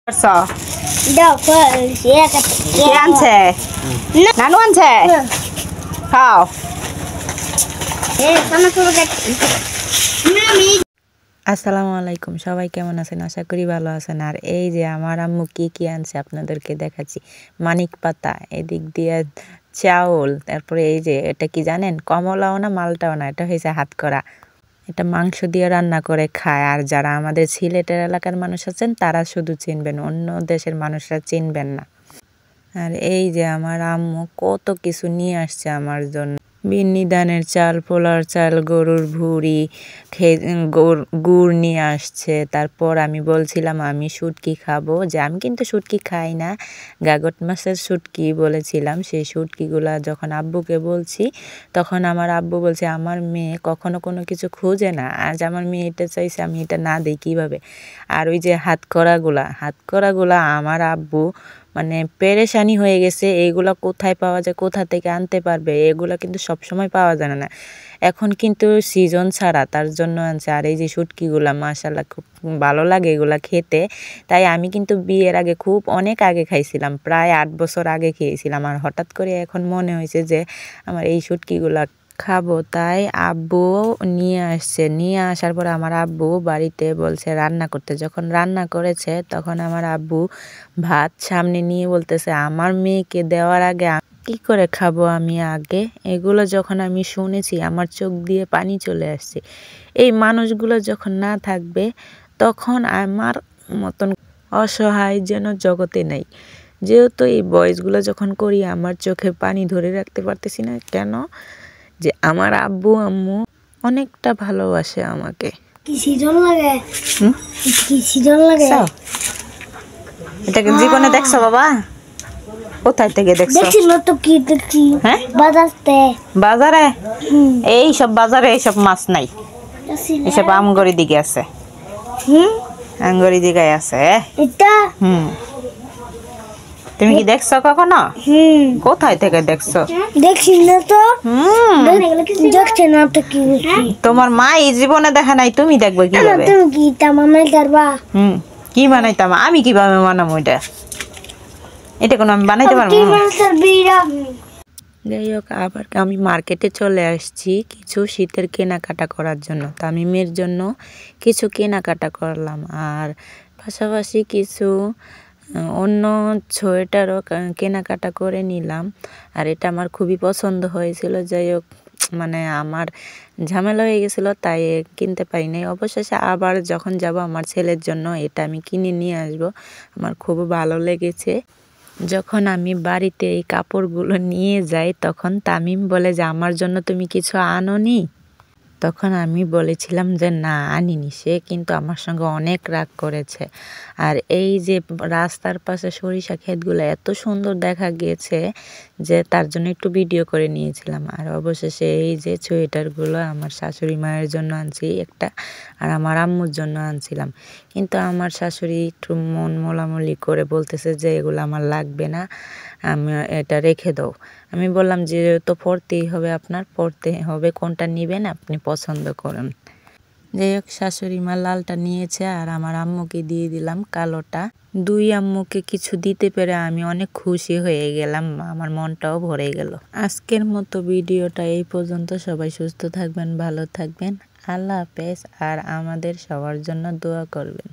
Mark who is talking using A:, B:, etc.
A: করছো? কে
B: আসসালামু
A: আনছে? নানু আনছে? খাও। আলাইকুম, সবাই কেমন আছেন? আশা করি ভালো আছেন। আর এই যে আমার আম্মু কি আনছে আপনাদেরকে দেখাচ্ছি। মানিক পাতা, এদিক দিয়ে চাউল, তারপরে এই যে এটা কি জানেন, কমলাও না মালটাও না, এটা হয়েছে হাতকড়া। এটা মাংস দিয়ে রান্না করে খায়। আর যারা আমাদের সিলেটের এলাকার মানুষ আছেন তারা শুধু চিনবেন, অন্য দেশের মানুষরা চিনবেন না। আর এই যে আমার আম্মু কত কিছু নিয়ে আসছে আমার জন্য। বিন্নি ধানের চাল, পোলার চাল, গরুর ভুড়ি, গুড় নিয়ে আসছে। তারপর আমি বলছিলাম আমি শুটকি খাবো, যে আমি কিন্তু শুটকি খাই না, গাগট মাছের শুটকি বলেছিলাম। সেই শুটকিগুলা যখন আব্বুকে বলছি, তখন আমার আব্বু বলছে আমার মেয়ে কখনো কোনো কিছু খোঁজে না, আজ আমার মেয়ে এটা চাইছে, আমি এটা না দিই কীভাবে। আর ওই যে হাতকড়াগুলা আমার আব্বু মানে পেরেশানি হয়ে গেছে, এগুলা কোথায় পাওয়া যায়, কোথা থেকে আনতে পারবে, এগুলা কিন্তু সবসময় পাওয়া যায় না। এখন কিন্তু সিজন ছাড়া, তার জন্য আনছে। আর এই যে শুটকিগুলা মাশাআল্লাহ খুব ভালো লাগে এগুলা খেতে। তাই আমি কিন্তু বিয়ের আগে অনেক আগে খাইছিলাম, প্রায় 8 বছর আগে খেয়েছিলাম। আর হঠাৎ করে এখন মনে হয়েছে যে আমার এই শুটকিগুলা খাবো, তাই আব্বু নিয়ে আসছে। নিয়ে আসার পর আমার আব্বু বাড়িতে বলছে রান্না করতে। যখন রান্না করেছে তখন আমার আব্বু ভাত সামনে নিয়ে বলতেছে আমার মেয়েকে দেওয়ার আগে কি করে খাবো আমি আগে। এগুলো যখন আমি শুনেছি আমার চোখ দিয়ে পানি চলে আসছে। এই মানুষগুলো যখন না থাকবে তখন আমার মতন অসহায় যেন জগতে নেই। যেহেতু এই ভয়েসগুলো যখন করি আমার চোখে পানি ধরে রাখতে পারতেছি না কেন, যে আমার আব্বু আম্মু অনেকটা ভালোবাসে আমাকে। এটাকে জীবনে দেখছো বাবা? কোথায় থেকে দেখছো? হ্যাঁ, বাজারে। এই সব বাজারে এইসব মাছ নাই, এসব আমগরি দিকে আছে। আমগরি দিকে আছে। তুমি কি দেখছো কখনো? কোথায় থেকে দেখছো?
B: দেখছি না তো। দেখছে না তো কি?
A: তোমার মা এই জীবনে দেখা নাই, তুমি দেখবে কিভাবে?
B: তুমি কি তামামে করবা?
A: কি বানাইতাম আমি, কিভাবে বানাবো এটা? এটা কোনো আমি বানাইতে পারবো? যাই হোক, আবার আমি মার্কেটে চলে আসছি কিছু শীতের কেনাকাটা করার জন্য। তামিমের জন্য কিছু কেনাকাটা করলাম, আর পাশাপাশি কিছু অন্য সোয়েটারও কেনাকাটা করে নিলাম। আর এটা আমার খুবই পছন্দ হয়েছিল। যাই হোক, মানে আমার ঝামেলা হয়ে গেছিলো, তাই কিনতে পারি নাই। অবশেষে আবার যখন যাব আমার ছেলের জন্য এটা আমি কিনে নিয়ে আসব। আমার খুব ভালো লেগেছে। যখন আমি বাড়িতে এই কাপড়গুলো নিয়ে যাই তখন তামিম বলে যে আমার জন্য তুমি কিছু আনোনি? তখন আমি বলেছিলাম যে না আনিনি। সে কিন্তু আমার সঙ্গে অনেক রাগ করেছে। আর এই যে রাস্তার পাশে সরিষা ক্ষেতগুলো এত সুন্দর দেখা গিয়েছে যে তার জন্য একটু ভিডিও করে নিয়েছিলাম। আর অবশেষে এই যে সোয়েটারগুলো আমার শাশুড়ি মায়ের জন্য আনছি একটা, আর আমার আম্মুর জন্য আনছিলাম। কিন্তু আমার শাশুড়ি একটু মন মোলামুলি করে বলতেছে যে এগুলো আমার লাগবে না, আমি এটা রেখে দাও। আমি বললাম যে তো পরতেই হবে, আপনার পরতে হবে, কোনটা নেবেন আপনি পছন্দ করুন। যাই হোক, শাশুড়ি মা লালটা নিয়েছে আর আমার আম্মুকে দিয়ে দিলাম কালোটা। দুই আম্মুকে কিছু দিতে পেরে আমি অনেক খুশি হয়ে গেলাম, আমার মনটাও ভরে গেল। আজকের মতো ভিডিওটা এই পর্যন্ত। সবাই সুস্থ থাকবেন, ভালো থাকবেন, আল্লাহ হাফেজ। আর আমাদের সবার জন্য দোয়া করবেন।